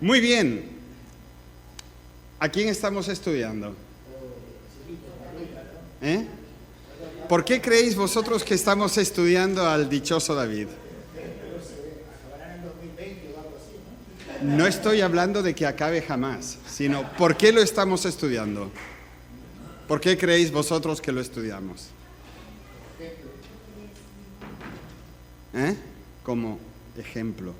Muy bien. ¿A quién estamos estudiando? ¿Eh? ¿Por qué creéis vosotros que estamos estudiando al dichoso David? No estoy hablando de que acabe jamás, sino ¿por qué lo estamos estudiando? ¿Por qué creéis vosotros que lo estudiamos? Como ejemplo.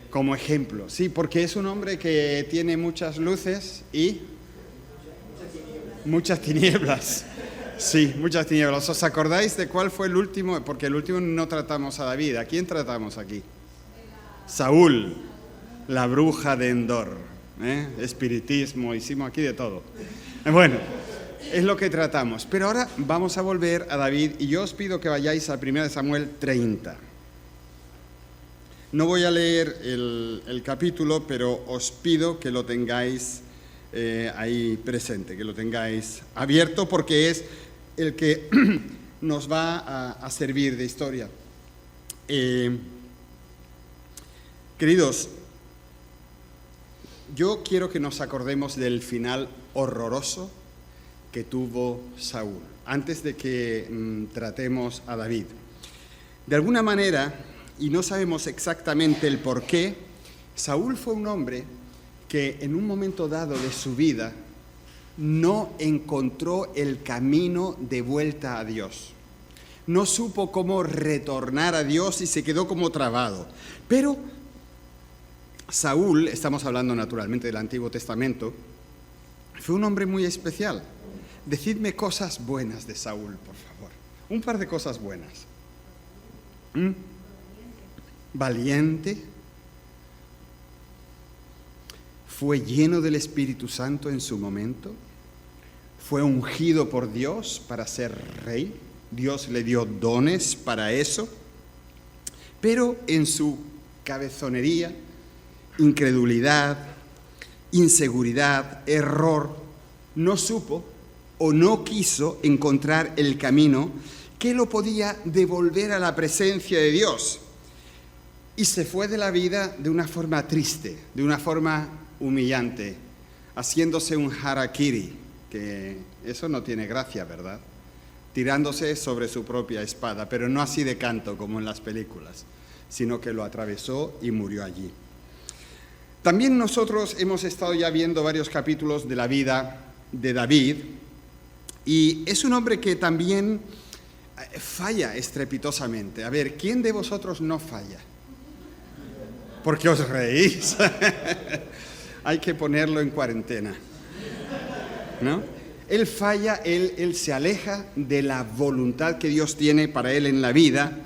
Como ejemplo, sí, porque es un hombre que tiene muchas luces y muchas tinieblas. Sí, muchas tinieblas. ¿Os acordáis de cuál fue el último? Porque el último no tratamos a David. ¿A quién tratamos aquí? Saúl, la bruja de Endor. Espiritismo, hicimos aquí de todo. Bueno, es lo que tratamos. Pero ahora vamos a volver a David y yo os pido que vayáis a 1 Samuel 30. No voy a leer el capítulo, pero os pido que lo tengáis ahí presente, que lo tengáis abierto, porque es el que nos va a servir de historia. Queridos, yo quiero que nos acordemos del final horroroso que tuvo Saúl, antes de que tratemos a David. De alguna manera, y no sabemos exactamente el por qué, Saúl fue un hombre que en un momento dado de su vida no encontró el camino de vuelta a Dios. No supo cómo retornar a Dios y se quedó como trabado. Pero Saúl, estamos hablando naturalmente del Antiguo Testamento, fue un hombre muy especial. Decidme cosas buenas de Saúl, por favor. Un par de cosas buenas. Valiente, fue lleno del Espíritu Santo en su momento, fue ungido por Dios para ser rey, Dios le dio dones para eso, pero en su cabezonería, incredulidad, inseguridad, error, no supo o no quiso encontrar el camino que lo podía devolver a la presencia de Dios. Y se fue de la vida de una forma triste, de una forma humillante, haciéndose un harakiri, que eso no tiene gracia, ¿verdad? Tirándose sobre su propia espada, pero no así de canto como en las películas, sino que lo atravesó y murió allí. También nosotros hemos estado ya viendo varios capítulos de la vida de David, y es un hombre que también falla estrepitosamente. A ver, ¿quién de vosotros no falla? ¿Por qué os reís? Hay que ponerlo en cuarentena, ¿no? Él falla, él se aleja de la voluntad que Dios tiene para él en la vida,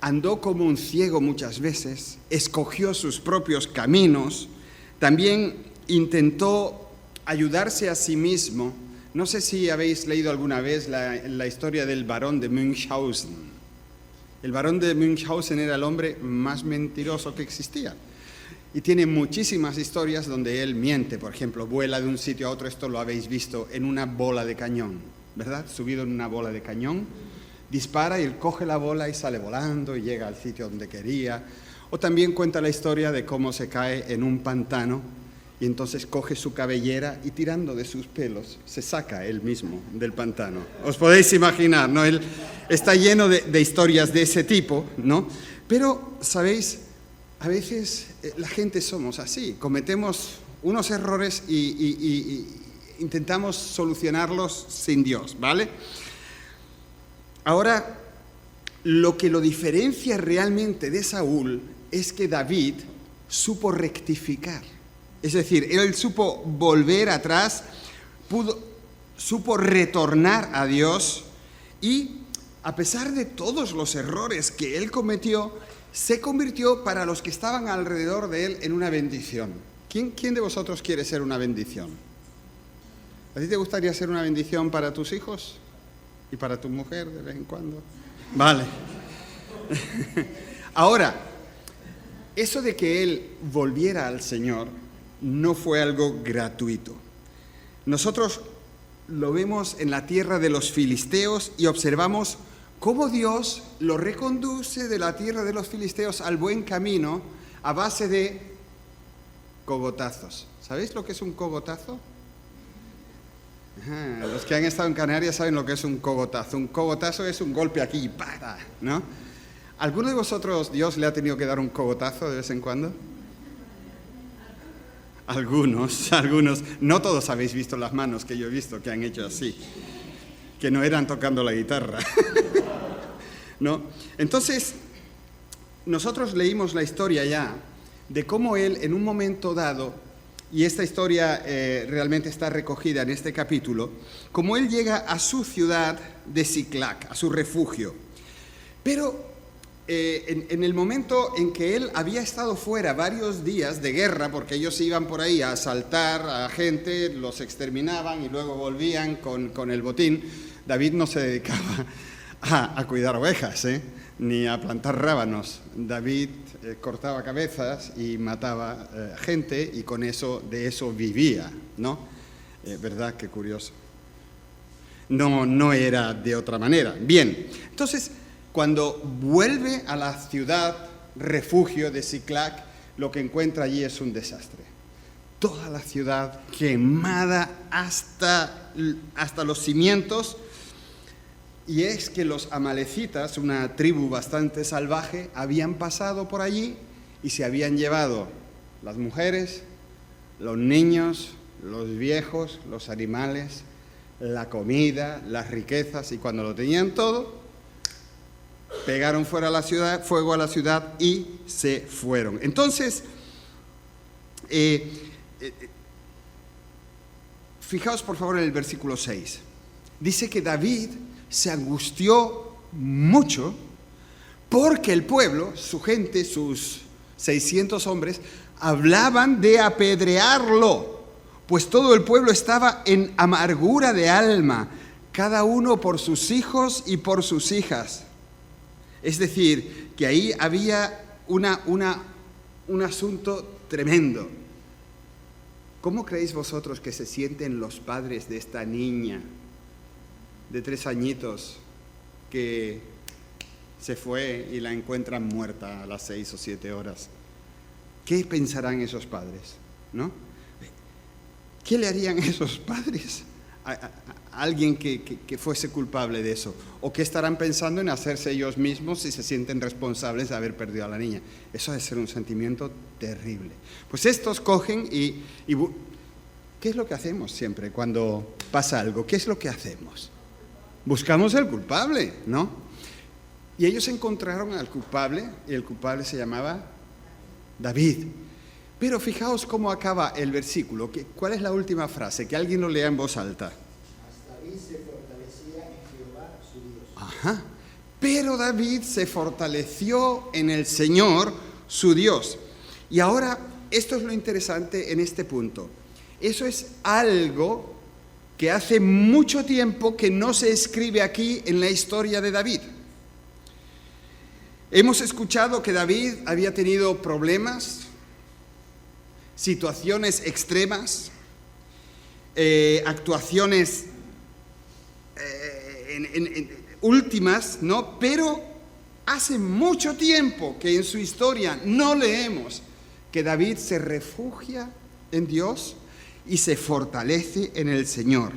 andó como un ciego muchas veces, escogió sus propios caminos, también intentó ayudarse a sí mismo. No sé si habéis leído alguna vez la historia del barón de Münchhausen. El barón de Münchhausen era el hombre más mentiroso que existía. Y tiene muchísimas historias donde él miente. Por ejemplo, vuela de un sitio a otro, esto lo habéis visto, en una bola de cañón, ¿verdad? Subido en una bola de cañón, dispara y él coge la bola y sale volando y llega al sitio donde quería. O también cuenta la historia de cómo se cae en un pantano y entonces coge su cabellera y tirando de sus pelos se saca él mismo del pantano. Os podéis imaginar, ¿no? Él está lleno de historias de ese tipo, ¿no? Pero, ¿sabéis? A veces la gente somos así, cometemos unos errores y intentamos solucionarlos sin Dios, ¿vale? Ahora, lo que lo diferencia realmente de Saúl es que David supo rectificar. Es decir, él supo volver atrás, supo retornar a Dios y, a pesar de todos los errores que él cometió, se convirtió para los que estaban alrededor de él en una bendición. ¿Quién de vosotros quiere ser una bendición? ¿A ti te gustaría ser una bendición para tus hijos? ¿Y para tu mujer de vez en cuando? Vale. Ahora, eso de que él volviera al Señor no fue algo gratuito. Nosotros lo vemos en la tierra de los filisteos y observamos cómo Dios lo reconduce de la tierra de los filisteos al buen camino a base de cogotazos. ¿Sabéis lo que es un cogotazo? Ajá, los que han estado en Canarias saben lo que es un cogotazo. Un cogotazo es un golpe aquí, ¡para!, ¿no? ¿Alguno de vosotros Dios le ha tenido que dar un cogotazo de vez en cuando? Algunos. No todos habéis visto las manos que yo he visto que han hecho así, que no eran tocando la guitarra. ¿No? Entonces, nosotros leímos la historia ya de cómo él en un momento dado, y esta historia realmente está recogida en este capítulo, cómo él llega a su ciudad de Siclac, a su refugio. Pero en el momento en que él había estado fuera varios días de guerra, porque ellos iban por ahí a asaltar a gente, los exterminaban y luego volvían con el botín, David no se dedicaba a cuidar ovejas, ni a plantar rábanos. David cortaba cabezas y mataba gente y de eso vivía, ¿no? ¿Verdad? Qué curioso. No era de otra manera. Bien, entonces, cuando vuelve a la ciudad refugio de Siclac, lo que encuentra allí es un desastre. Toda la ciudad quemada hasta los cimientos. Y es que los amalecitas, una tribu bastante salvaje, habían pasado por allí y se habían llevado las mujeres, los niños, los viejos, los animales, la comida, las riquezas, y cuando lo tenían todo, pegaron fuego a la ciudad y se fueron. Entonces, fijaos por favor en el versículo 6. Dice que David se angustió mucho porque el pueblo, su gente, sus 600 hombres, hablaban de apedrearlo, pues todo el pueblo estaba en amargura de alma, cada uno por sus hijos y por sus hijas. Es decir, que ahí había un asunto tremendo. ¿Cómo creéis vosotros que se sienten los padres de esta niña de 3 añitos que se fue y la encuentran muerta a las 6 o 7 horas? ¿Qué pensarán esos padres? ¿No? ¿Qué le harían esos padres a alguien que fuese culpable de eso? ¿O qué estarán pensando en hacerse ellos mismos si se sienten responsables de haber perdido a la niña? Eso debe ser un sentimiento terrible. Pues estos cogen y ¿qué es lo que hacemos siempre cuando pasa algo? ¿Qué es lo que hacemos? Buscamos el culpable, ¿no? Y ellos encontraron al culpable, y el culpable se llamaba David. Pero fijaos cómo acaba el versículo. ¿Cuál es la última frase? Que alguien lo lea en voz alta. David se fortalecía en Jehová su Dios. Ajá. Pero David se fortaleció en el Señor, su Dios. Y ahora, esto es lo interesante en este punto. Eso es algo que hace mucho tiempo que no se escribe aquí en la historia de David. Hemos escuchado que David había tenido problemas, situaciones extremas, actuaciones últimas, ¿no? Pero hace mucho tiempo que en su historia no leemos que David se refugia en Dios y se fortalece en el Señor.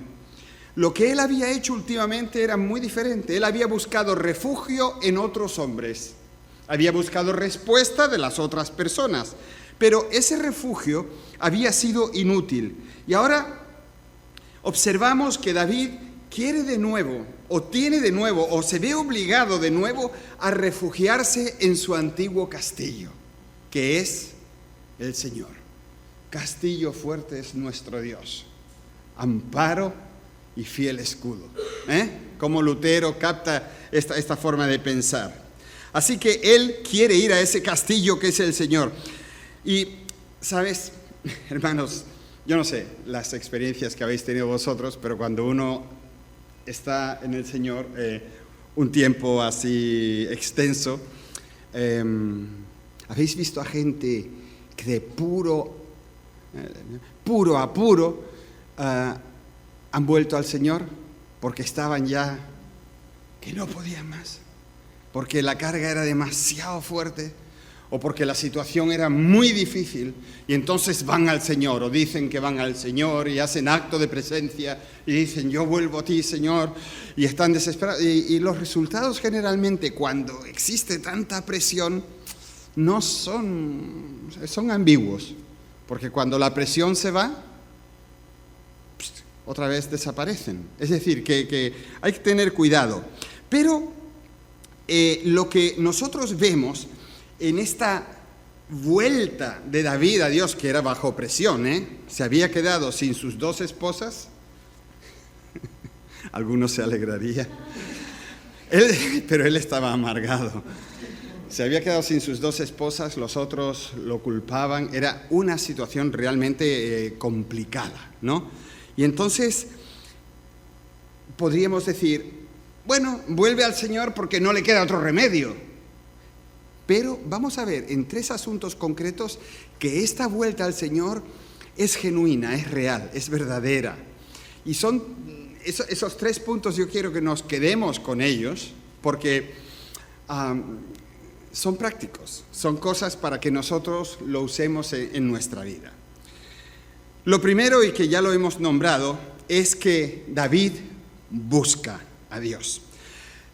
Lo que él había hecho últimamente era muy diferente. Él había buscado refugio en otros hombres, había buscado respuesta de las otras personas, pero ese refugio había sido inútil. Y ahora observamos que David quiere de nuevo, o tiene de nuevo, o se ve obligado de nuevo a refugiarse en su antiguo castillo, que es el Señor. Castillo fuerte es nuestro Dios, amparo y fiel escudo. Como Lutero capta esta forma de pensar. Así que él quiere ir a ese castillo que es el Señor. Y, ¿sabes, hermanos? Yo no sé las experiencias que habéis tenido vosotros, pero cuando uno está en el Señor un tiempo así extenso, ¿habéis visto a gente que de puro apuro han vuelto al Señor porque estaban ya que no podían más, porque la carga era demasiado fuerte, o porque la situación era muy difícil, y entonces van al Señor, o dicen que van al Señor, y hacen acto de presencia, y dicen, yo vuelvo a ti, Señor, y están desesperados. Y los resultados generalmente, cuando existe tanta presión, no son ambiguos, porque cuando la presión se va, otra vez desaparecen. Es decir, que hay que tener cuidado. Pero lo que nosotros vemos en esta vuelta de David a Dios, que era bajo presión, se había quedado sin sus 2 esposas, algunos se alegraría, pero él estaba amargado. Se había quedado sin sus 2 esposas, los otros lo culpaban, era una situación realmente complicada, ¿no? Y entonces podríamos decir, bueno, vuelve al Señor porque no le queda otro remedio. Pero vamos a ver en 3 asuntos concretos que esta vuelta al Señor es genuina, es real, es verdadera. Y son esos 3 puntos, yo quiero que nos quedemos con ellos, porque son prácticos, son cosas para que nosotros lo usemos en nuestra vida. Lo primero, y que ya lo hemos nombrado, es que David busca a Dios.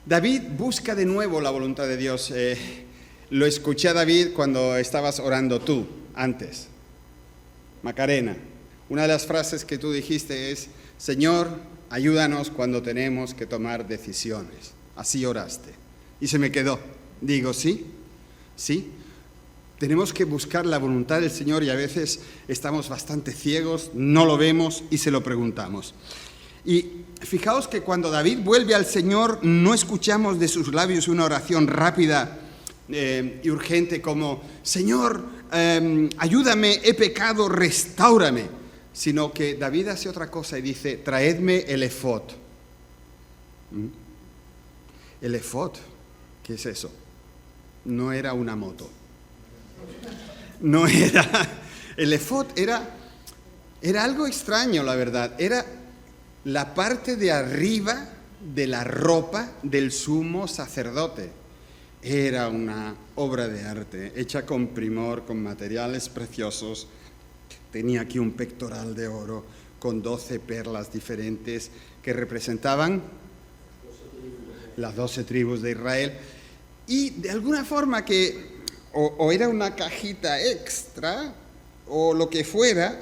David busca de nuevo la voluntad de Dios. Lo escuché a David cuando estabas orando tú, antes. Macarena, una de las frases que tú dijiste es, Señor, ayúdanos cuando tenemos que tomar decisiones. Así oraste. Y se me quedó. Digo, sí. Tenemos que buscar la voluntad del Señor y a veces estamos bastante ciegos, no lo vemos y se lo preguntamos. Y fijaos que cuando David vuelve al Señor, no escuchamos de sus labios una oración rápida y urgente como, Señor, ayúdame, he pecado, restáurame. Sino que David hace otra cosa y dice, traedme el efod. El efod, ¿qué es eso? No era una moto. No era, el efod era algo extraño, la verdad. Era la parte de arriba de la ropa del sumo sacerdote. Era una obra de arte, hecha con primor, con materiales preciosos. Tenía aquí un pectoral de oro con 12 perlas diferentes que representaban las 12 tribus de Israel. Y de alguna forma que o era una cajita extra o lo que fuera,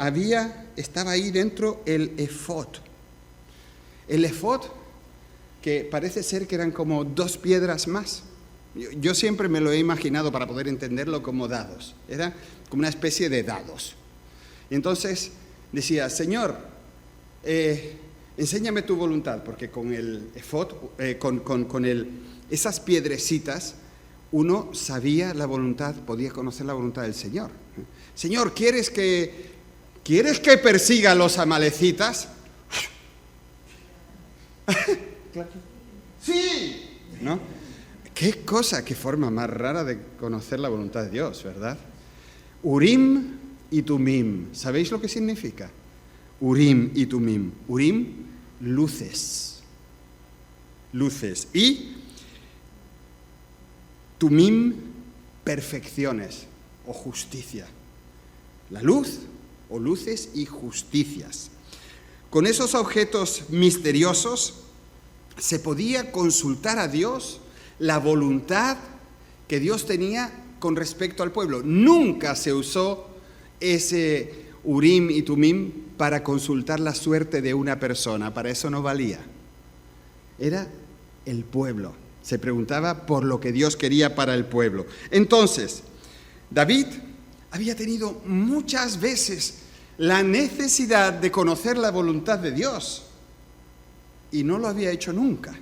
estaba ahí dentro el efod. El efod, que parece ser que eran como 2 piedras más. Yo siempre me lo he imaginado, para poder entenderlo, como dados. Era como una especie de dados. Y entonces decía, Señor, enséñame tu voluntad, porque con el efod, esas piedrecitas, uno sabía la voluntad, podía conocer la voluntad del Señor. Señor, ¿quieres que persiga a los amalecitas? Sí, ¿no? Qué forma más rara de conocer la voluntad de Dios, ¿verdad? Urim y Tumim, ¿sabéis lo que significa? Urim y Tumim. Urim, luces, y Tumim, perfecciones o justicia. La luz o luces y justicias. Con esos objetos misteriosos se podía consultar a Dios la voluntad que Dios tenía con respecto al pueblo. Nunca se usó ese Urim y Tumim para consultar la suerte de una persona. Para eso no valía. Era el pueblo. Se preguntaba por lo que Dios quería para el pueblo. Entonces, David había tenido muchas veces la necesidad de conocer la voluntad de Dios y no lo había hecho nunca.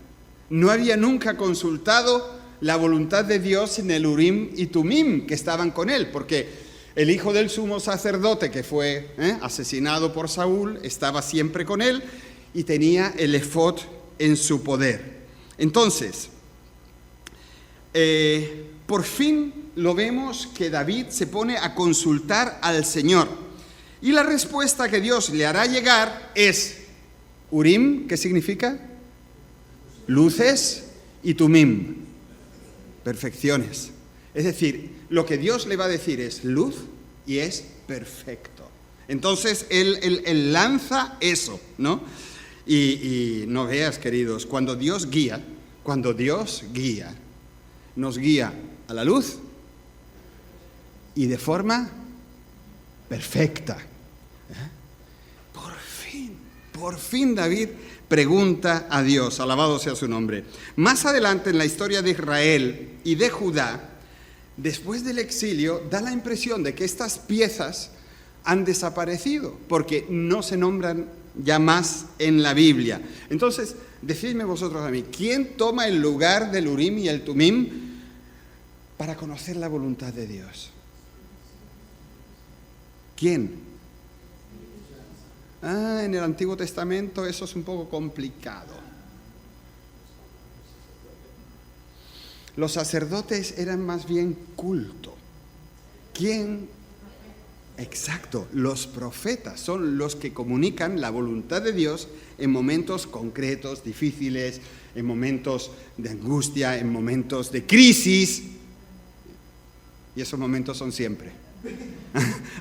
No había nunca consultado la voluntad de Dios en el Urim y Tumim que estaban con él, porque el hijo del sumo sacerdote que fue asesinado por Saúl estaba siempre con él y tenía el efod en su poder. Entonces, por fin lo vemos que David se pone a consultar al Señor. Y la respuesta que Dios le hará llegar es Urim, ¿qué significa? Luces, y Tumim, perfecciones. Es decir, lo que Dios le va a decir es luz y es perfecto. Entonces, Él lanza eso, ¿no? Y no veas, queridos, cuando Dios guía, nos guía a la luz y de forma perfecta. Por fin David pregunta a Dios, alabado sea su nombre. Más adelante en la historia de Israel y de Judá, después del exilio, da la impresión de que estas piezas han desaparecido, porque no se nombran ya más en la Biblia. Entonces, decidme vosotros a mí, ¿quién toma el lugar del Urim y el Tumim para conocer la voluntad de Dios? ¿Quién? En el Antiguo Testamento eso es un poco complicado. Los sacerdotes eran más bien culto. ¿Quién? Exacto, los profetas son los que comunican la voluntad de Dios en momentos concretos, difíciles, en momentos de angustia, en momentos de crisis. Y esos momentos son siempre.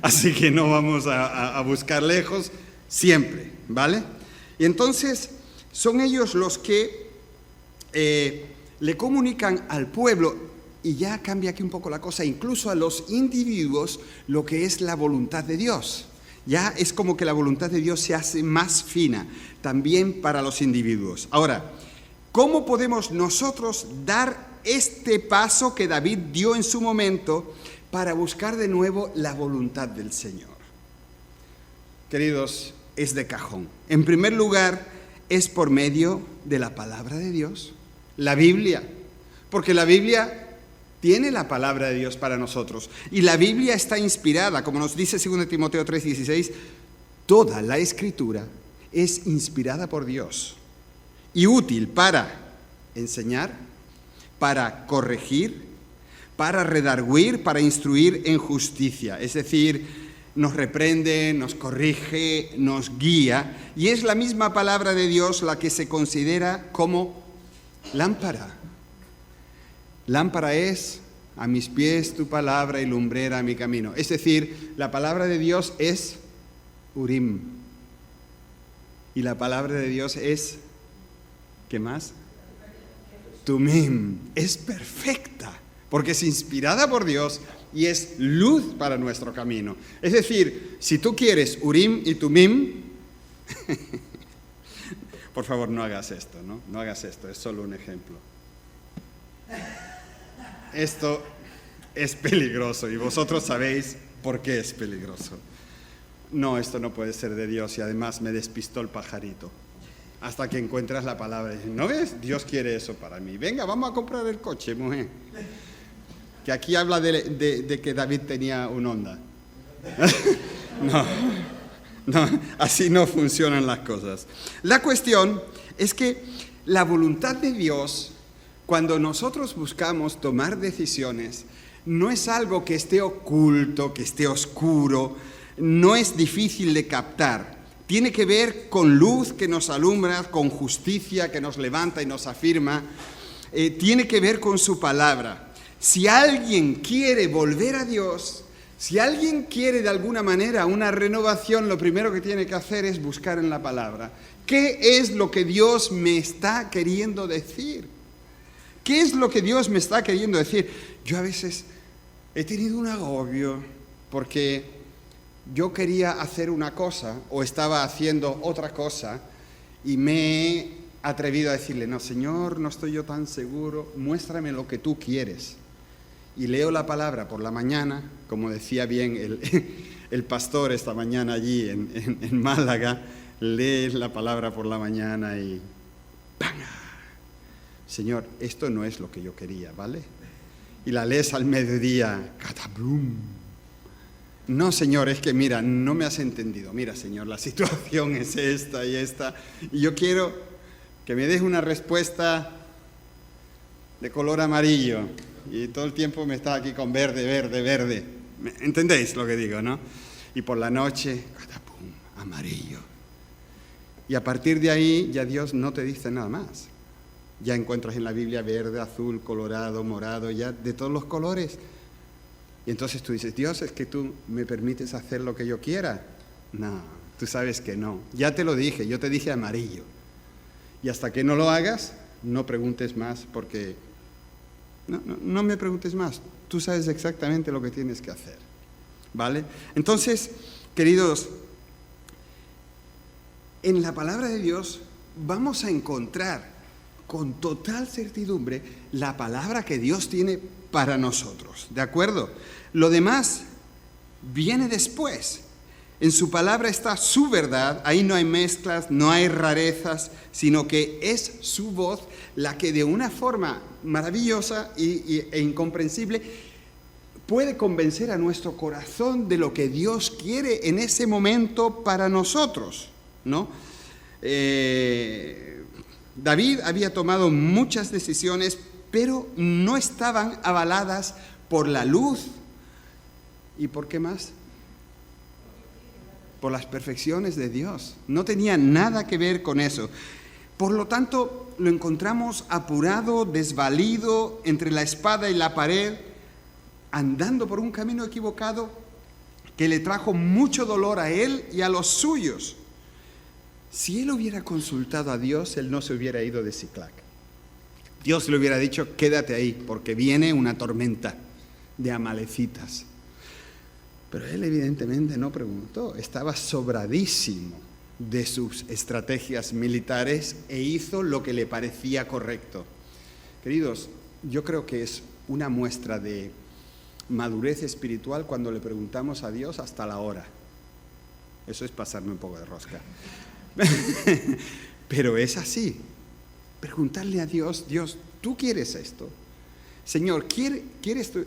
Así que no vamos a buscar lejos. Siempre, ¿vale? Y entonces son ellos los que le comunican al pueblo, y ya cambia aquí un poco la cosa, incluso a los individuos, lo que es la voluntad de Dios. Ya es como que la voluntad de Dios se hace más fina, también para los individuos. Ahora, ¿cómo podemos nosotros dar este paso que David dio en su momento para buscar de nuevo la voluntad del Señor? Queridos, es de cajón. En primer lugar, es por medio de la palabra de Dios, la Biblia, porque la Biblia tiene la palabra de Dios para nosotros, y la Biblia está inspirada, como nos dice 2 Timoteo 3:16, toda la Escritura es inspirada por Dios y útil para enseñar, para corregir, para redarguir, para instruir en justicia, es decir, nos reprende, nos corrige, nos guía, y es la misma palabra de Dios la que se considera como lámpara. Lámpara es a mis pies tu palabra y lumbrera a mi camino. Es decir, la palabra de Dios es Urim. Y la palabra de Dios es, ¿qué más? Tumim. Es perfecta, porque es inspirada por Dios y es luz para nuestro camino. Es decir, si tú quieres Urim y Tumim, por favor no hagas esto, ¿no? No hagas esto, es solo un ejemplo. Esto es peligroso y vosotros sabéis por qué es peligroso. No, esto no puede ser de Dios, y además me despistó el pajarito. Hasta que encuentras la palabra y dices, ¿no ves? Dios quiere eso para mí. Venga, vamos a comprar el coche, mujer. Que aquí habla de que David tenía un Honda. No, así no funcionan las cosas. La cuestión es que la voluntad de Dios, cuando nosotros buscamos tomar decisiones, no es algo que esté oculto, que esté oscuro, no es difícil de captar. Tiene que ver con luz que nos alumbra, con justicia que nos levanta y nos afirma. Tiene que ver con su palabra. Si alguien quiere volver a Dios, si alguien quiere de alguna manera una renovación, lo primero que tiene que hacer es buscar en la palabra. ¿Qué es lo que Dios me está queriendo decir? ¿Qué es lo que Dios me está queriendo decir? Yo a veces he tenido un agobio porque yo quería hacer una cosa o estaba haciendo otra cosa y me he atrevido a decirle, no, Señor, no estoy yo tan seguro, muéstrame lo que tú quieres. Y leo la palabra por la mañana, como decía bien el pastor esta mañana allí en Málaga, lees la palabra por la mañana y ¡pam! Señor, esto no es lo que yo quería, ¿vale? Y la lees al mediodía, ¡catablum! No, Señor, es que mira, no me has entendido. Mira, Señor, la situación es esta y esta. Y yo quiero que me des una respuesta de color amarillo. Y todo el tiempo me está aquí con verde, verde, verde. ¿Entendéis lo que digo, no? Y por la noche, ¡catapum! Amarillo. Y a partir de ahí ya Dios no te dice nada más. Ya encuentras en la Biblia verde, azul, colorado, morado, ya de todos los colores. Y entonces tú dices, Dios, ¿es que tú me permites hacer lo que yo quiera? No, tú sabes que no. Ya te lo dije, yo te dije amarillo. Y hasta que no lo hagas, no preguntes más, porque no me preguntes más. Tú sabes exactamente lo que tienes que hacer, ¿vale? Entonces, queridos, en la palabra de Dios vamos a encontrar con total certidumbre la palabra que Dios tiene para nosotros, ¿de acuerdo? Lo demás viene después. En su palabra está su verdad, ahí no hay mezclas, no hay rarezas, sino que es su voz la que de una forma maravillosa e incomprensible puede convencer a nuestro corazón de lo que Dios quiere en ese momento para nosotros, ¿no? David había tomado muchas decisiones, pero no estaban avaladas por la luz. ¿Y por qué más? Por las perfecciones de Dios. No tenía nada que ver con eso. Por lo tanto, lo encontramos apurado, desvalido, entre la espada y la pared, andando por un camino equivocado que le trajo mucho dolor a él y a los suyos. Si él hubiera consultado a Dios, él no se hubiera ido de Siclac. Dios le hubiera dicho, quédate ahí, porque viene una tormenta de amalecitas. Pero él evidentemente no preguntó, estaba sobradísimo de sus estrategias militares e hizo lo que le parecía correcto. Queridos, yo creo que es una muestra de madurez espiritual cuando le preguntamos a Dios hasta la hora. Eso es pasarme un poco de rosca. Pero es así. Preguntarle a Dios, Dios, ¿tú quieres esto? Señor, ¿quieres tú?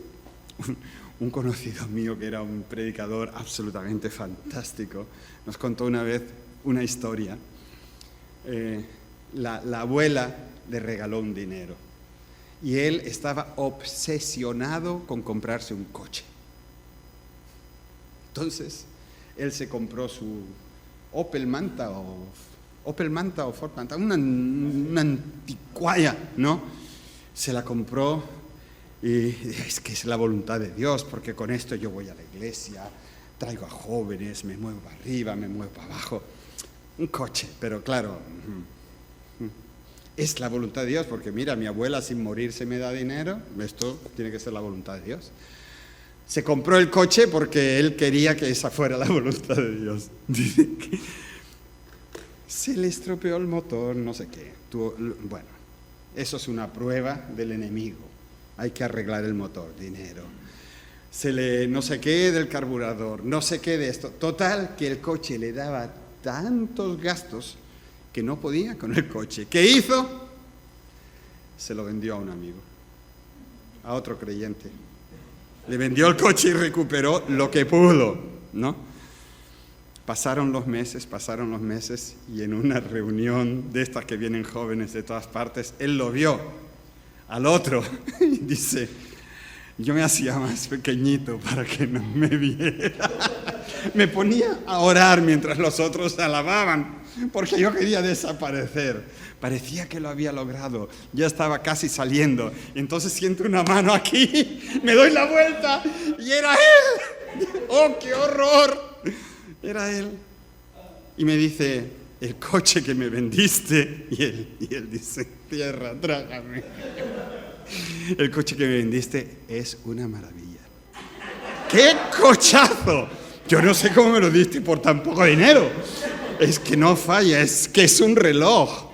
Un conocido mío que era un predicador absolutamente fantástico nos contó una vez una historia. La abuela le regaló un dinero y él estaba obsesionado con comprarse un coche. Entonces, él se compró su Opel Manta o Ford Manta, una anticuaya, ¿no? Se la compró y es que es la voluntad de Dios, porque con esto yo voy a la iglesia, traigo a jóvenes, me muevo para arriba, me muevo para abajo. Un coche, pero claro, es la voluntad de Dios, porque mira, mi abuela sin morirse me da dinero, esto tiene que ser la voluntad de Dios. Se compró el coche porque él quería que esa fuera la voluntad de Dios. Dice que se le estropeó el motor, no sé qué. Bueno, eso es una prueba del enemigo. Hay que arreglar el motor, dinero. No sé qué del carburador, no sé qué de esto. Total, que el coche le daba tantos gastos que no podía con el coche. ¿Qué hizo? Se lo vendió a un amigo, a otro creyente. Le vendió el coche y recuperó lo que pudo, ¿no? Pasaron los meses y en una reunión de estas que vienen jóvenes de todas partes, él lo vio al otro y dice, yo me hacía más pequeñito para que no me viera. Me ponía a orar mientras los otros alababan, porque yo quería desaparecer. Parecía que lo había logrado, ya estaba casi saliendo. Entonces siento una mano aquí, me doy la vuelta y era él. ¡Oh, qué horror! Era él. Y me dice, el coche que me vendiste. Y él dice, tierra, trágame. El coche que me vendiste es una maravilla. ¡Qué cochazo! Yo no sé cómo me lo diste por tan poco dinero. Es que no falla, es que es un reloj.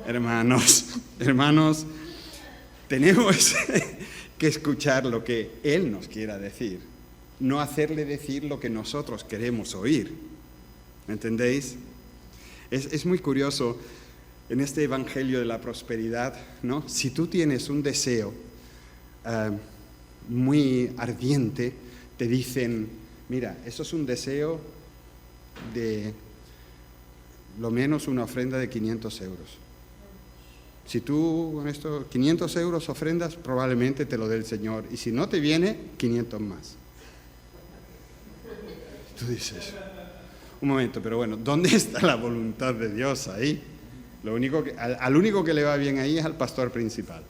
Hermanos, tenemos que escuchar lo que Él nos quiera decir, no hacerle decir lo que nosotros queremos oír. ¿Me entendéis? Es muy curioso en este evangelio de la prosperidad, ¿no? Si tú tienes un deseo muy ardiente, te dicen, mira, eso es un deseo de lo menos una ofrenda de 500 euros. Si tú con esto 500 euros ofrendas, probablemente te lo dé el Señor. Y si no te viene, 500 más. Tú dices, un momento, pero bueno, ¿dónde está la voluntad de Dios ahí? Al único que le va bien ahí es al pastor principal.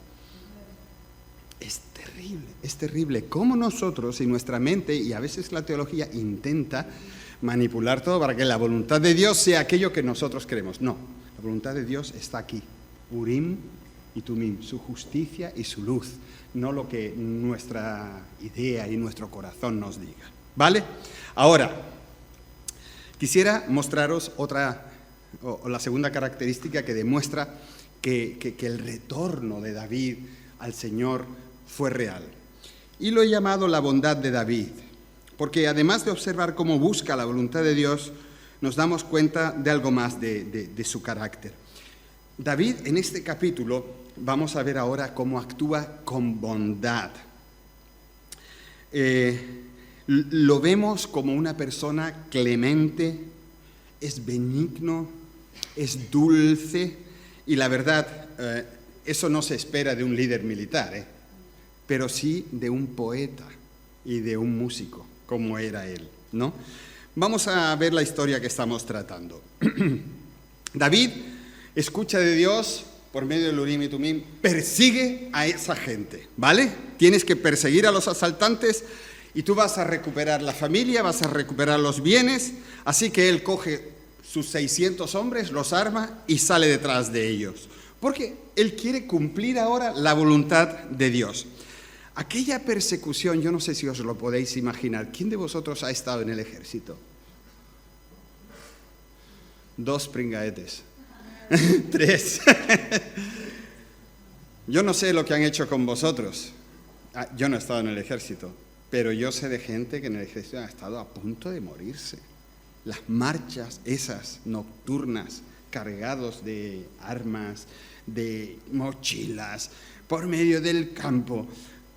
Es terrible cómo nosotros y nuestra mente y a veces la teología intenta manipular todo para que la voluntad de Dios sea aquello que nosotros queremos. No, la voluntad de Dios está aquí, Urim y Tumim, su justicia y su luz, no lo que nuestra idea y nuestro corazón nos diga. ¿Vale? Ahora, quisiera mostraros la segunda característica que demuestra que el retorno de David al Señor fue real. Y lo he llamado la bondad de David, porque además de observar cómo busca la voluntad de Dios, nos damos cuenta de algo más de su carácter. David, en este capítulo, vamos a ver ahora cómo actúa con bondad. Lo vemos como una persona clemente, es benigno, es dulce, y la verdad, eso no se espera de un líder militar, pero sí de un poeta y de un músico, como era él, ¿no? Vamos a ver la historia que estamos tratando. David escucha de Dios por medio del Urim y Tumim, persigue a esa gente, ¿vale? Tienes que perseguir a los asaltantes y tú vas a recuperar la familia, vas a recuperar los bienes, así que él coge sus 600 hombres, los arma y sale detrás de ellos, porque él quiere cumplir ahora la voluntad de Dios. Aquella persecución, yo no sé si os lo podéis imaginar. ¿Quién de vosotros ha estado en el ejército? 2 pringaetes. 3. Yo no sé lo que han hecho con vosotros. Yo no he estado en el ejército, pero yo sé de gente que en el ejército ha estado a punto de morirse. Las marchas esas nocturnas, cargados de armas, de mochilas, por medio del campo.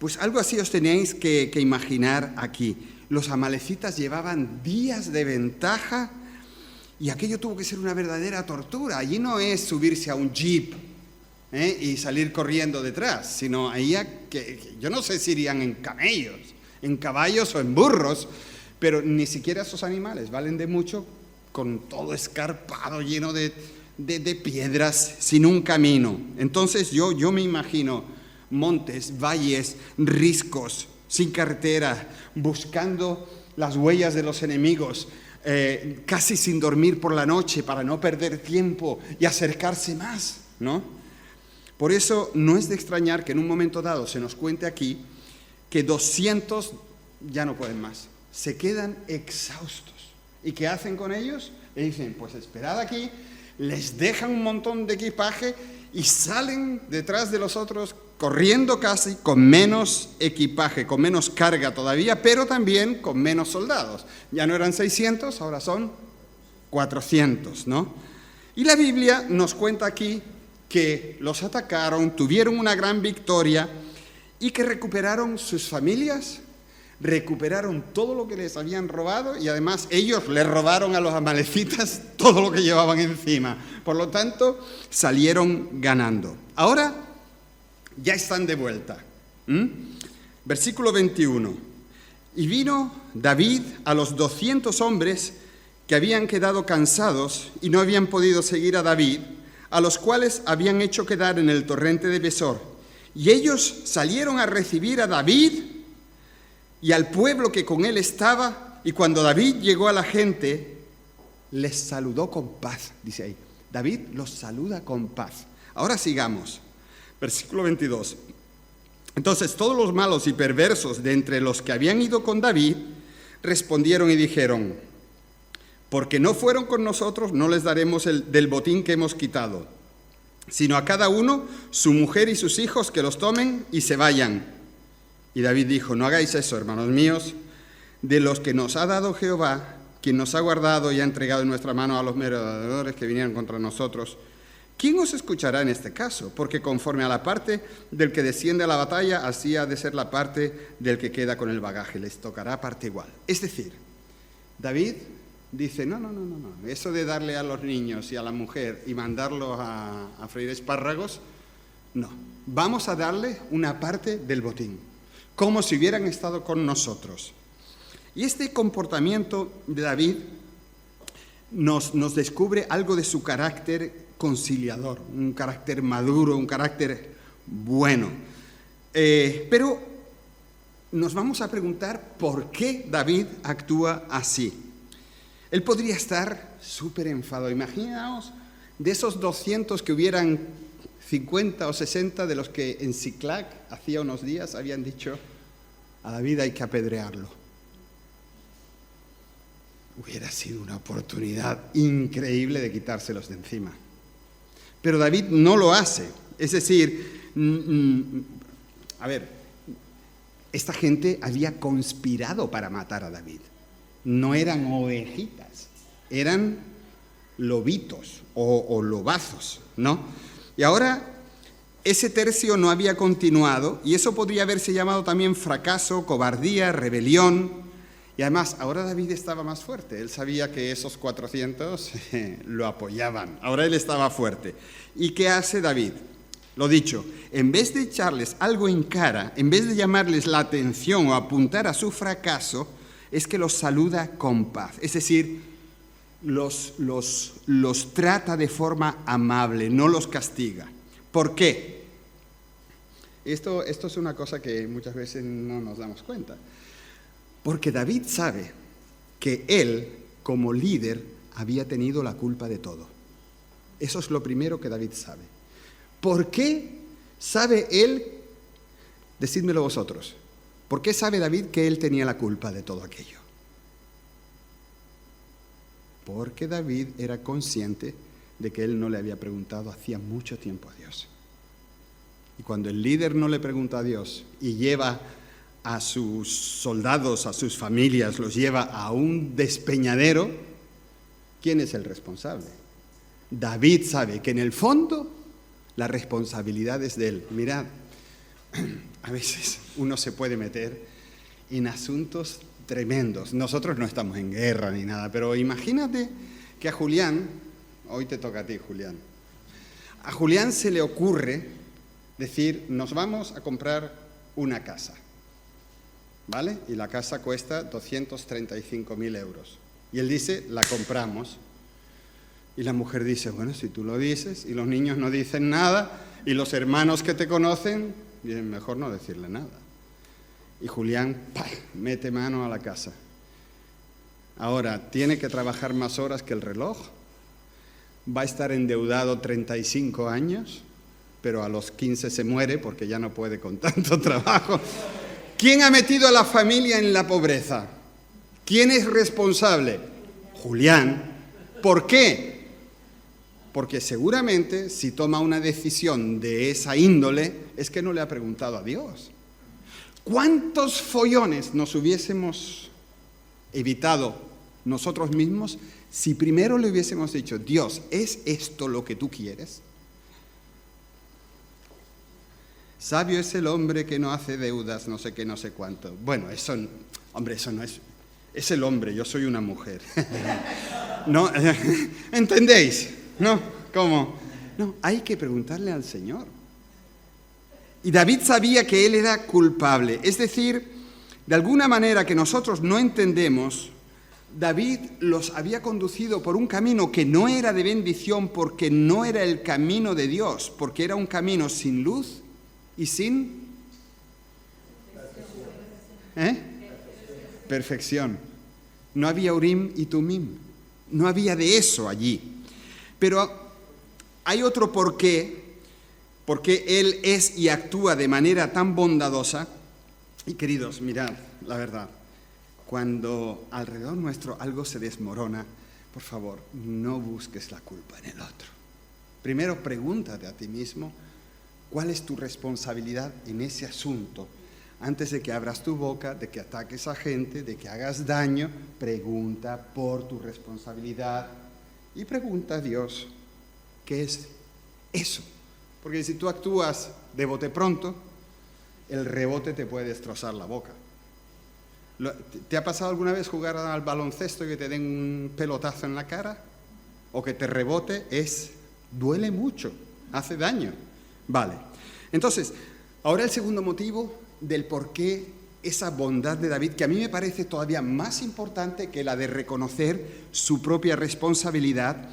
Pues algo así os tenéis que imaginar aquí. Los amalecitas llevaban días de ventaja y aquello tuvo que ser una verdadera tortura. Allí no es subirse a un jeep y salir corriendo detrás, sino ahí yo no sé si irían en camellos, en caballos o en burros, pero ni siquiera esos animales valen de mucho con todo escarpado, lleno de piedras, sin un camino. Entonces yo me imagino montes, valles, riscos, sin carretera, buscando las huellas de los enemigos, casi sin dormir por la noche para no perder tiempo y acercarse más, ¿no? Por eso no es de extrañar que en un momento dado se nos cuente aquí que 200 ya no pueden más, se quedan exhaustos. ¿Y qué hacen con ellos? Le dicen, pues esperad aquí, les dejan un montón de equipaje y salen detrás de los otros corriendo casi con menos equipaje, con menos carga todavía, pero también con menos soldados. Ya no eran 600, ahora son 400, ¿no? Y la Biblia nos cuenta aquí que los atacaron, tuvieron una gran victoria y que recuperaron sus familias, recuperaron todo lo que les habían robado y además ellos le robaron a los amalecitas todo lo que llevaban encima. Por lo tanto, salieron ganando. Ahora ya están de vuelta. Versículo 21. Y vino David a los 200 hombres que habían quedado cansados y no habían podido seguir a David, a los cuales habían hecho quedar en el torrente de Besor. Y ellos salieron a recibir a David y al pueblo que con él estaba, y cuando David llegó a la gente, les saludó con paz, dice ahí. David los saluda con paz. Ahora sigamos. Versículo 22. Entonces todos los malos y perversos de entre los que habían ido con David respondieron y dijeron, porque no fueron con nosotros, no les daremos del botín que hemos quitado, sino a cada uno su mujer y sus hijos que los tomen y se vayan. Y David dijo, no hagáis eso, hermanos míos, de los que nos ha dado Jehová, quien nos ha guardado y ha entregado en nuestra mano a los merodeadores que vinieron contra nosotros, ¿quién os escuchará en este caso? Porque conforme a la parte del que desciende a la batalla, así ha de ser la parte del que queda con el bagaje, les tocará parte igual. Es decir, David dice, no, eso de darle a los niños y a la mujer y mandarlos a freír espárragos, no, vamos a darle una parte del botín, como si hubieran estado con nosotros. Y este comportamiento de David nos descubre algo de su carácter conciliador, un carácter maduro, un carácter bueno. Pero nos vamos a preguntar por qué David actúa así. Él podría estar súper enfadado. Imaginaos de esos 200 que hubieran 50 o 60 de los que en Siclac hacía unos días habían dicho: a David hay que apedrearlo. Hubiera sido una oportunidad increíble de quitárselos de encima. Pero David no lo hace. Es decir, a ver, esta gente había conspirado para matar a David. No eran ovejitas, eran lobitos o lobazos, ¿no? Y ahora ese tercio no había continuado y eso podría haberse llamado también fracaso, cobardía, rebelión. Y además, ahora David estaba más fuerte. Él sabía que esos 400 lo apoyaban. Ahora él estaba fuerte. ¿Y qué hace David? Lo dicho, en vez de echarles algo en cara, en vez de llamarles la atención o apuntar a su fracaso, es que los saluda con paz. Es decir, los trata de forma amable, no los castiga. ¿Por qué? Esto es una cosa que muchas veces no nos damos cuenta. Porque David sabe que él, como líder, había tenido la culpa de todo. Eso es lo primero que David sabe. ¿Por qué sabe él? Decídmelo vosotros. ¿Por qué sabe David que él tenía la culpa de todo aquello? Porque David era consciente de que él no le había preguntado hacía mucho tiempo a Dios. Y cuando el líder no le pregunta a Dios y lleva a sus soldados, a sus familias, los lleva a un despeñadero, ¿quién es el responsable? David sabe que en el fondo la responsabilidad es de él. Mirad, a veces uno se puede meter en asuntos tremendos. Nosotros no estamos en guerra ni nada, pero imagínate que a Julián, hoy te toca a ti, Julián, a Julián se le ocurre decir: nos vamos a comprar una casa, ¿vale? Y la casa cuesta 235.000 euros. Y él dice: la compramos. Y la mujer dice: bueno, si tú lo dices, y los niños no dicen nada, y los hermanos que te conocen, dicen: mejor no decirle nada. Y Julián mete mano a la casa. Ahora, tiene que trabajar más horas que el reloj, va a estar endeudado 35 años, pero a los 15 se muere porque ya no puede con tanto trabajo. ¿Quién ha metido a la familia en la pobreza? ¿Quién es responsable? Julián. ¿Por qué? Porque seguramente si toma una decisión de esa índole es que no le ha preguntado a Dios. ¿Cuántos follones nos hubiésemos evitado nosotros mismos si primero le hubiésemos dicho: Dios, ¿es esto lo que tú quieres? Sabio es el hombre que no hace deudas, no sé qué, no sé cuánto. Bueno, eso no es. Es el hombre, yo soy una mujer. ¿No? ¿Entendéis? ¿No? ¿Cómo? No, hay que preguntarle al Señor. Y David sabía que él era culpable. Es decir, de alguna manera que nosotros no entendemos, David los había conducido por un camino que no era de bendición, porque no era el camino de Dios, porque era un camino sin luz y sin perfección. No había Urim y Tumim, no había de eso allí. Pero hay otro porqué, porque Él es y actúa de manera tan bondadosa. Y queridos, mirad, la verdad, cuando alrededor nuestro algo se desmorona, por favor, no busques la culpa en el otro. Primero pregúntate a ti mismo, ¿cuál es tu responsabilidad en ese asunto? Antes de que abras tu boca, de que ataques a gente, de que hagas daño, pregunta por tu responsabilidad y pregunta a Dios, ¿qué es eso? Porque si tú actúas de bote pronto, el rebote te puede destrozar la boca. ¿Te ha pasado alguna vez jugar al baloncesto y que te den un pelotazo en la cara? O que te rebote, duele mucho, hace daño. Vale. Entonces, ahora el segundo motivo del por qué esa bondad de David, que a mí me parece todavía más importante que la de reconocer su propia responsabilidad,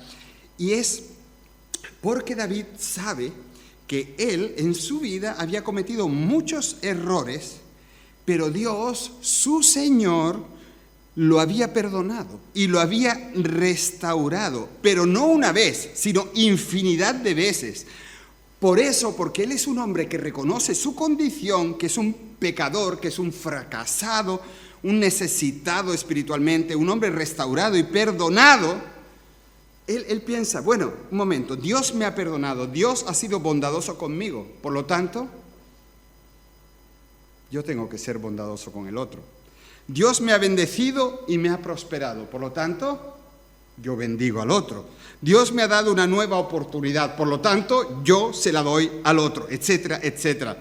y es porque David sabe que él en su vida había cometido muchos errores, pero Dios, su Señor, lo había perdonado y lo había restaurado, pero no una vez, sino infinidad de veces. Por eso, porque él es un hombre que reconoce su condición, que es un pecador, que es un fracasado, un necesitado espiritualmente, un hombre restaurado y perdonado, él piensa, bueno, un momento, Dios me ha perdonado, Dios ha sido bondadoso conmigo, por lo tanto, yo tengo que ser bondadoso con el otro. Dios me ha bendecido y me ha prosperado, por lo tanto, yo bendigo al otro. Dios me ha dado una nueva oportunidad, por lo tanto, yo se la doy al otro, etcétera, etcétera.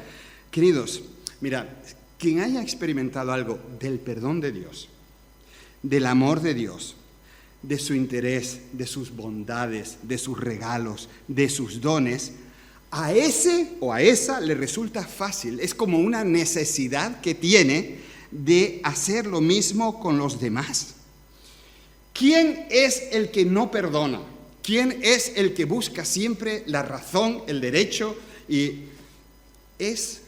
Queridos, mira, quien haya experimentado algo del perdón de Dios, del amor de Dios, de su interés, de sus bondades, de sus regalos, de sus dones, a ese o a esa le resulta fácil. Es como una necesidad que tiene de hacer lo mismo con los demás. ¿Quién es el que no perdona? ¿Quién es el que busca siempre la razón, el derecho? Y es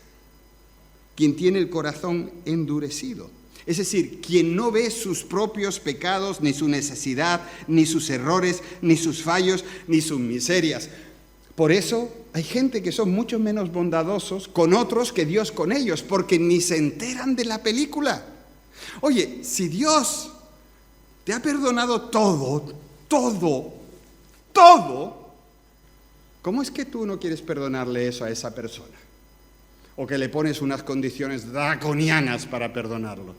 quien tiene el corazón endurecido. Es decir, quien no ve sus propios pecados, ni su necesidad, ni sus errores, ni sus fallos, ni sus miserias. Por eso hay gente que son mucho menos bondadosos con otros que Dios con ellos, porque ni se enteran de la película. Oye, si Dios te ha perdonado todo, ¿cómo es que tú no quieres perdonarle eso a esa persona? O que le pones unas condiciones draconianas para perdonarlo.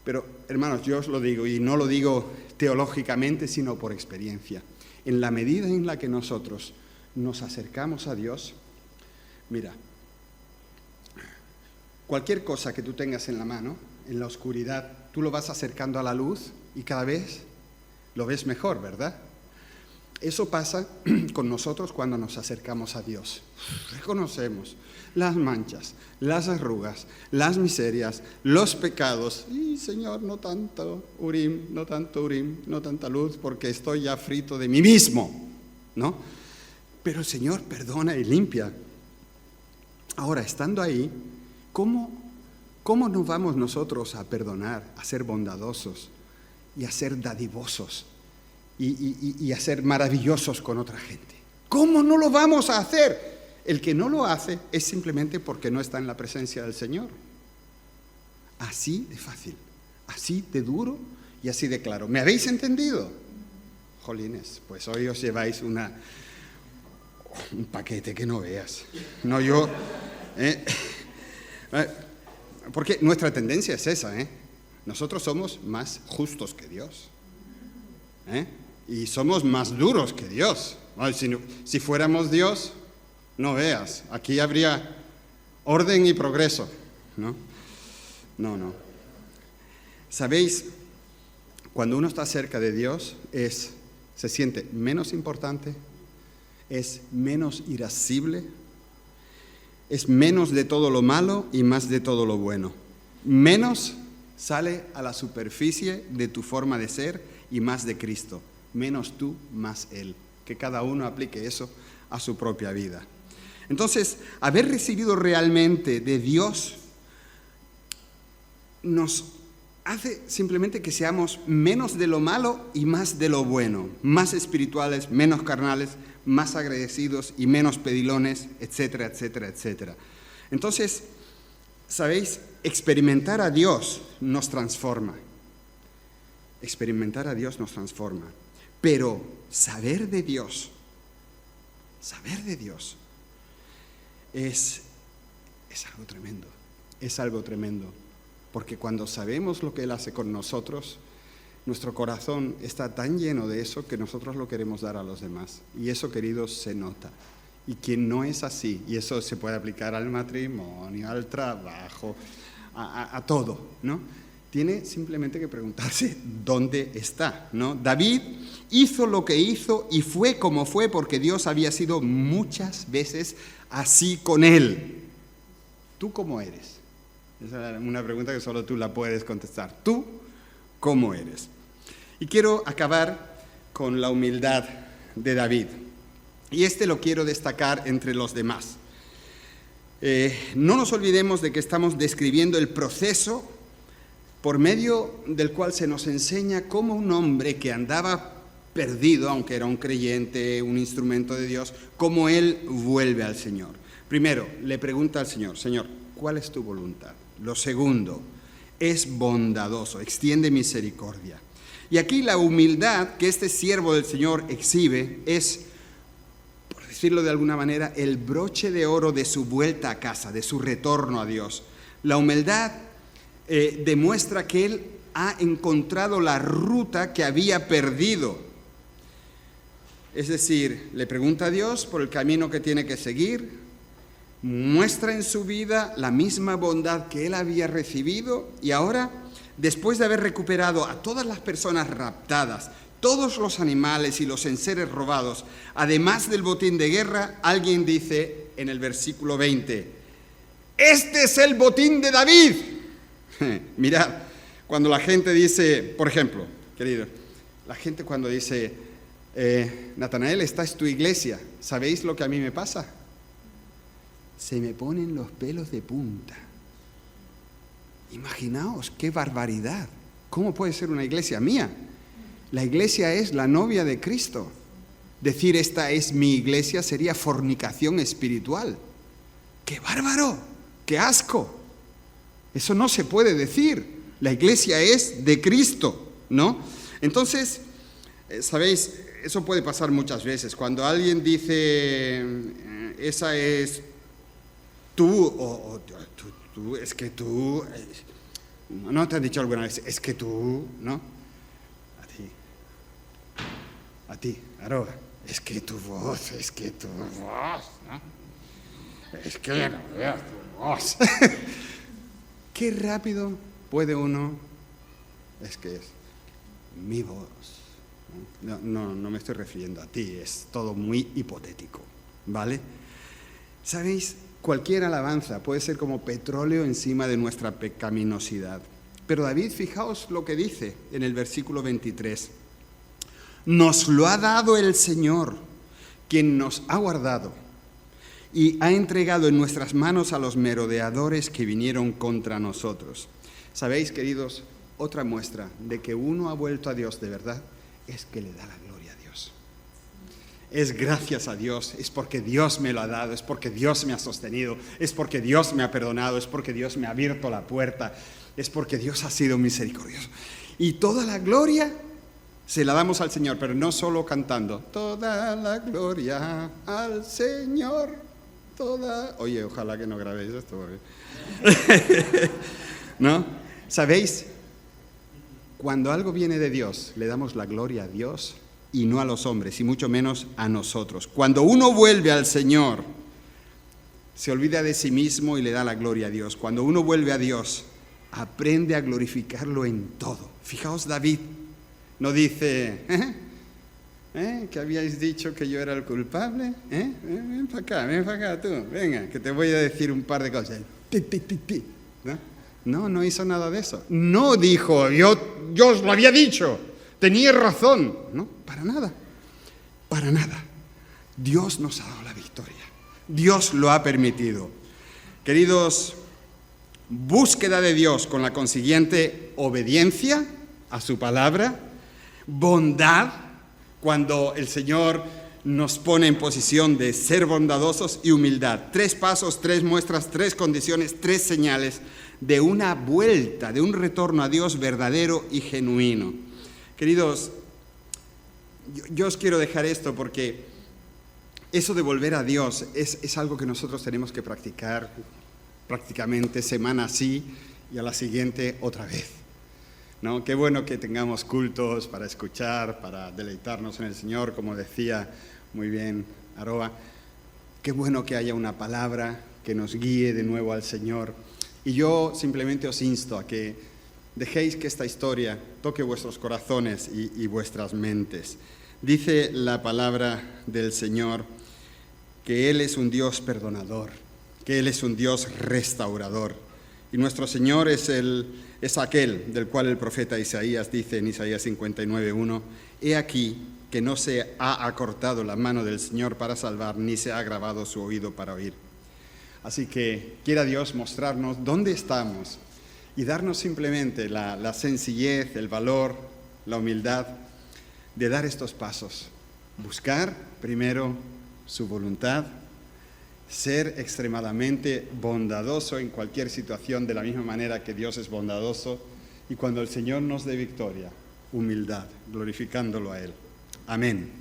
Pero, hermanos, yo os lo digo, y no lo digo teológicamente, sino por experiencia. En la medida en la que nosotros nos acercamos a Dios, mira, cualquier cosa que tú tengas en la mano, en la oscuridad, tú lo vas acercando a la luz y cada vez lo ves mejor, ¿verdad? Eso pasa con nosotros cuando nos acercamos a Dios. Reconocemos las manchas, las arrugas, las miserias, los pecados. Y Señor, no tanto Urim, no tanta luz, porque estoy ya frito de mí mismo, ¿no? Pero el Señor perdona y limpia. Ahora, estando ahí, ¿cómo nos vamos nosotros a perdonar, a ser bondadosos y a ser dadivosos y a ser maravillosos con otra gente? ¿Cómo no lo vamos a hacer? El que no lo hace es simplemente porque no está en la presencia del Señor. Así de fácil, así de duro y así de claro. ¿Me habéis entendido? Jolines, pues hoy os lleváis un paquete que no veas. No yo... Porque nuestra tendencia es esa, Nosotros somos más justos que Dios, y somos más duros que Dios. Si fuéramos Dios, no veas, aquí habría orden y progreso, ¿no? No. ¿Sabéis? Cuando uno está cerca de Dios, se siente menos importante, es menos irascible, es menos de todo lo malo y más de todo lo bueno. Menos sale a la superficie de tu forma de ser y más de Cristo. Menos tú, más Él. Que cada uno aplique eso a su propia vida. Entonces, haber recibido realmente de Dios nos hace simplemente que seamos menos de lo malo y más de lo bueno. Más espirituales, menos carnales, más agradecidos y menos pedilones, etcétera, etcétera, etcétera. Entonces, ¿sabéis? Experimentar a Dios nos transforma. Experimentar a Dios nos transforma. Pero saber de Dios es algo tremendo. Es algo tremendo. Porque cuando sabemos lo que Él hace con nosotros, nuestro corazón está tan lleno de eso que nosotros lo queremos dar a los demás. Y eso, queridos, se nota. Y quien no es así, y eso se puede aplicar al matrimonio, al trabajo, a todo, ¿no? Tiene simplemente que preguntarse dónde está, ¿no? David hizo lo que hizo y fue como fue porque Dios había sido muchas veces así con él. ¿Tú cómo eres? Esa es una pregunta que solo tú la puedes contestar. ¿Tú cómo eres? Y quiero acabar con la humildad de David. Y lo quiero destacar entre los demás. No nos olvidemos de que estamos describiendo el proceso por medio del cual se nos enseña cómo un hombre que andaba perdido, aunque era un creyente, un instrumento de Dios, cómo él vuelve al Señor. Primero, le pregunta al Señor, Señor, ¿cuál es tu voluntad? Lo segundo, es bondadoso, extiende misericordia. Y aquí la humildad que este siervo del Señor exhibe es, por decirlo de alguna manera, el broche de oro de su vuelta a casa, de su retorno a Dios. La humildad demuestra que él ha encontrado la ruta que había perdido. Es decir, le pregunta a Dios por el camino que tiene que seguir, muestra en su vida la misma bondad que él había recibido y ahora, después de haber recuperado a todas las personas raptadas, todos los animales y los enseres robados, además del botín de guerra, alguien dice en el versículo 20, ¡este es el botín de David! Mirad, cuando la gente dice, por ejemplo, querido, la gente cuando dice, Natanael, esta es tu iglesia, ¿sabéis lo que a mí me pasa? Se me ponen los pelos de punta. Imaginaos, qué barbaridad. ¿Cómo puede ser una iglesia mía? La iglesia es la novia de Cristo. Decir esta es mi iglesia sería fornicación espiritual. ¡Qué bárbaro! ¡Qué asco! Eso no se puede decir. La iglesia es de Cristo, ¿no? Entonces, ¿sabéis? Eso puede pasar muchas veces. Cuando alguien dice, esa es tú, o tú, es que tú, ¿no te han dicho alguna vez, es que tú, no? A ti, Aroa, es que tu voz, ¿no? Es que no veas tu voz. Qué rápido puede uno, es que es mi voz. No me estoy refiriendo a ti, es todo muy hipotético, ¿vale? ¿Sabéis? Cualquier alabanza puede ser como petróleo encima de nuestra pecaminosidad. Pero David, fijaos lo que dice en el versículo 23. Nos lo ha dado el Señor, quien nos ha guardado y ha entregado en nuestras manos a los merodeadores que vinieron contra nosotros. ¿Sabéis, queridos? Otra muestra de que uno ha vuelto a Dios de verdad es que le da la gloria a Dios. Es gracias a Dios, es porque Dios me lo ha dado, es porque Dios me ha sostenido, es porque Dios me ha perdonado, es porque Dios me ha abierto la puerta, es porque Dios ha sido misericordioso. Y toda la gloria se la damos al Señor, pero no solo cantando, toda la gloria al Señor. Oye, ojalá que no grabéis esto. ¿No? ¿Sabéis? Cuando algo viene de Dios, le damos la gloria a Dios y no a los hombres, y mucho menos a nosotros. Cuando uno vuelve al Señor, se olvida de sí mismo y le da la gloria a Dios. Cuando uno vuelve a Dios, aprende a glorificarlo en todo. Fijaos, David no dice, ¿que habíais dicho que yo era el culpable? Ven para acá tú, venga, que te voy a decir un par de cosas. No hizo nada de eso. No dijo, yo os lo había dicho, tenía razón. No, para nada. Dios nos ha dado la victoria. Dios lo ha permitido. Queridos, búsqueda de Dios con la consiguiente obediencia a su palabra, bondad, cuando el Señor nos pone en posición de ser bondadosos, y humildad. 3 pasos, 3 muestras, 3 condiciones, 3 señales de una vuelta, de un retorno a Dios verdadero y genuino. Queridos, yo os quiero dejar esto porque eso de volver a Dios es algo que nosotros tenemos que practicar prácticamente semana sí y a la siguiente otra vez. ¿No? Qué bueno que tengamos cultos para escuchar, para deleitarnos en el Señor, como decía muy bien Aroa. Qué bueno que haya una palabra que nos guíe de nuevo al Señor. Y yo simplemente os insto a que dejéis que esta historia toque vuestros corazones y vuestras mentes. Dice la palabra del Señor que Él es un Dios perdonador, que Él es un Dios restaurador, Y nuestro Señor es aquel del cual el profeta Isaías dice en Isaías 59:1, «He aquí que no se ha acortado la mano del Señor para salvar, ni se ha agravado su oído para oír». Así que quiera Dios mostrarnos dónde estamos y darnos simplemente la sencillez, el valor, la humildad de dar estos pasos. Buscar primero su voluntad, ser extremadamente bondadoso en cualquier situación de la misma manera que Dios es bondadoso, y cuando el Señor nos dé victoria, humildad, glorificándolo a Él. Amén.